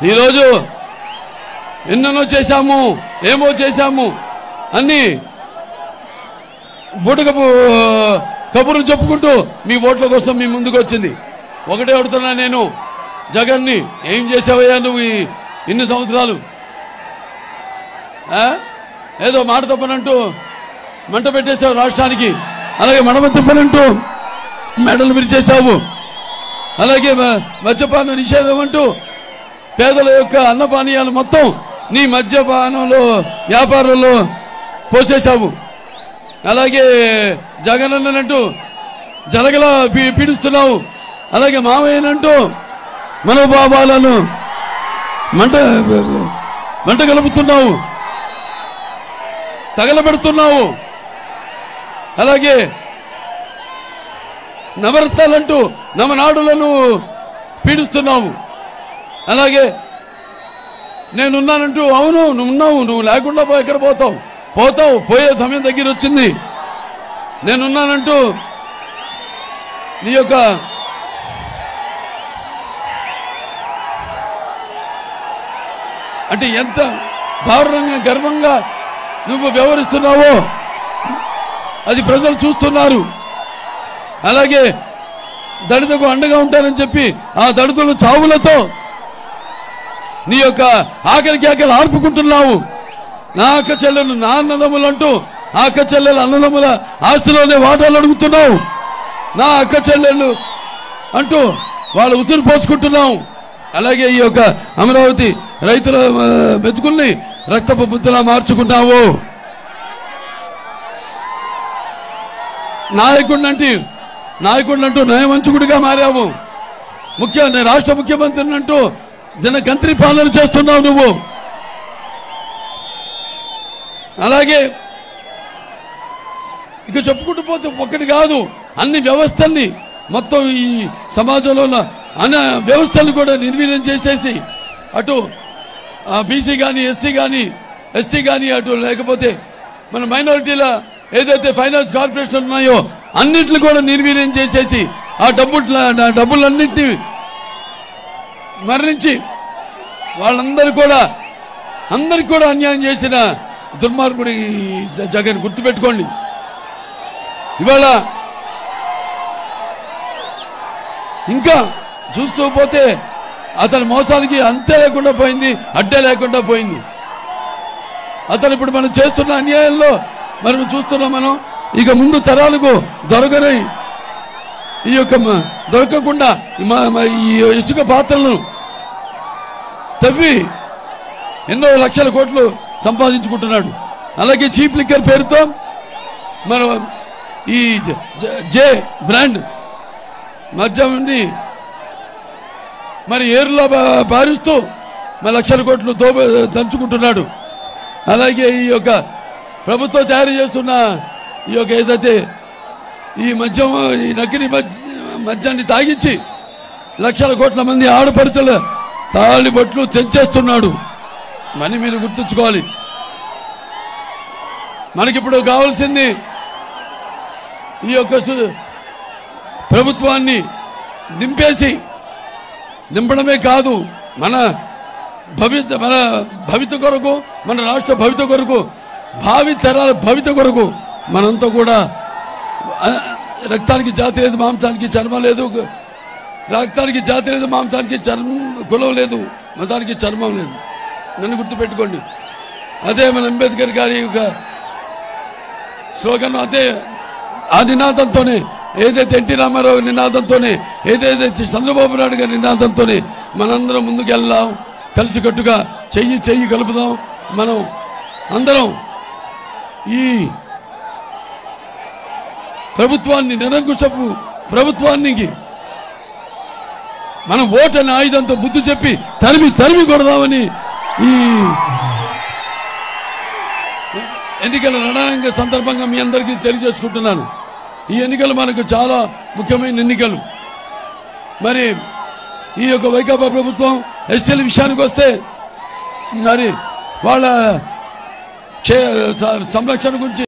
ఈరోజు ఎన్నెన్నో చేశాము, ఏమో చేశాము అన్ని బుటకపు కబుర్లు చెప్పుకుంటూ మీ ఓట్ల కోసం మీ ముందుకు వచ్చింది. ఒకటే అడుగుతున్నా నేను, జగన్ని ఏం చేసావయ్యా నువ్వు ఇన్ని సంవత్సరాలు? ఏదో మాట తప్పనంటూ మంట పెట్టేశావు రాష్ట్రానికి, అలాగే మడమ తప్పనంటూ మెడలు విరిచేశావు, అలాగే మద్యపాన నిషేధం అంటూ పేదల యొక్క అన్నపానీయాలు మొత్తం నీ మద్యపానంలో వ్యాపారంలో పోసేశావు. అలాగే జగనన్నంటూ జలగలా పీడిస్తున్నావు, అలాగే మావయ్యనంటూ మనోభావాలను మంట కలుపుతున్నావు, తగలబెడుతున్నావు. అలాగే నవరత్నాలంటూ నవనాడులను పీడిస్తున్నావు. అలాగే నేనున్నానంటూ, అవును నువ్వు ఉన్నావు, నువ్వు లేకుండా ఎక్కడ పోతావు? పోయే సమయం దగ్గర వచ్చింది. నేనున్నానంటూ నీ యొక్క అంటే ఎంత దారుణంగా గర్వంగా నువ్వు వ్యవహరిస్తున్నావో అది ప్రజలు చూస్తున్నారు. అలాగే దళితులకు అండగా ఉంటానని చెప్పి ఆ దళితుల చావులతో నీ యొక్క ఆకలి ఆర్పుకుంటున్నావు. నా అక్క చెల్లెలు నా అన్నదమ్ములు అంటూ ఆ అక్క చెల్లెలు అన్నదమ్ముల ఆస్తిలోనే వాటాలు అడుగుతున్నావు. నా అక్క చెల్లెళ్ళు అంటూ వాళ్ళు ఉసురు పోసుకుంటున్నావు. అలాగే ఈ యొక్క అమరావతి రైతుల మెతుకుల్ని రక్తపు బుద్ధలా మార్చుకుంటావు. నాయకుడినంటూ నయమంచుకుడిగా మారావు. రాష్ట్ర ముఖ్యమంత్రిని అంటూ దినగంత్రి పాలన చేస్తున్నావు నువ్వు. అలాగే ఇక చెప్పుకుంటూ పోతే ఒక్కటి కాదు, అన్ని వ్యవస్థల్ని మొత్తం ఈ సమాజంలో ఉన్న అన్ని వ్యవస్థలు కూడా నిర్వీర్యం చేసేసి అటు బీసీ కానీ ఎస్టీ కానీ అటు లేకపోతే మన మైనారిటీల ఏదైతే ఫైనాన్స్ కార్పొరేషన్ ఉన్నాయో అన్నింటిని కూడా నిర్వీర్యం చేసేసి ఆ డబ్బులన్నింటినీ మరణించి అందరికి కూడా అన్యాయం చేసిన దుర్మార్గుడి జగన్ గుర్తుపెట్టుకోండి. ఇవాళ ఇంకా చూస్తూ పోతే అతని మోసానికి అంతే లేకుండా పోయింది, అడ్డే లేకుండా పోయింది. అతను ఇప్పుడు మనం చేస్తున్న అన్యాయంలో మనం చూస్తున్నాం. మనం ఇక ముందు తరాలకు దొరకకుండా ఈ ఇసుక పాత్రలను తవ్వి ఎన్నో లక్షల కోట్లు సంపాదించుకుంటున్నాడు. అలాగే చీప్ లిక్కర్ పేరుతో మన ఈ జే బ్రాండ్ మద్యం మరి ఏరులో పారిస్తూ మరి లక్షల కోట్లు దంచుకుంటున్నాడు. అలాగే ఈ యొక్క ప్రభుత్వం తయారు చేస్తున్న ఈ యొక్క ఏదైతే ఈ నకిలీ మద్యాన్ని తాగించి లక్షల కోట్ల మంది ఆడపడుచుల తాళి బొట్లు తెంచేస్తున్నాడు. మని మీరు గుర్తుంచుకోవాలి. మనకిప్పుడు కావాల్సింది ఈ యొక్క ప్రభుత్వాన్ని దింపడమే కాదు, మన భవిత కొరకు, మన రాష్ట్ర భవిత కొరకు, భావి తరాల భవిత కొరకు మనంతా కూడా రక్తానికి జాతి లేదు, మాంసానికి చర్మం లేదు, రక్తానికి జాతి లేదు, మాంసానికి కులం లేదు, మతానికి చర్మం లేదు. నన్ను గుర్తుపెట్టుకోండి. అదే మన అంబేద్కర్ గారి యొక్క స్లోగన్, అదే ఆ నినాదంతోనే, ఏదైతే ఎన్టీ రామారావు నినాదంతోనే, ఏదైతే చంద్రబాబు నాయుడు గారి నినాదంతోనే మనందరం ముందుకెళ్దాం, కలిసికట్టుగా చెయ్యి కలుపుదాం. మనం అందరం ఈ ప్రభుత్వాన్ని, నిరంకుశపు ప్రభుత్వానికి మనం ఓటని ఆయుధంతో బుద్ధి చెప్పి తరిమి కొడదామని ఈ ఎన్నికల రణరంగ సందర్భంగా మీ అందరికీ తెలియజేసుకుంటున్నాను. ఈ ఎన్నికలు మనకు చాలా ముఖ్యమైన ఎన్నికలు. మరి ఈ యొక్క వైకాపా ప్రభుత్వం ఎస్సీల విషయానికి వస్తే మరి వాళ్ళ సంరక్షణ గురించి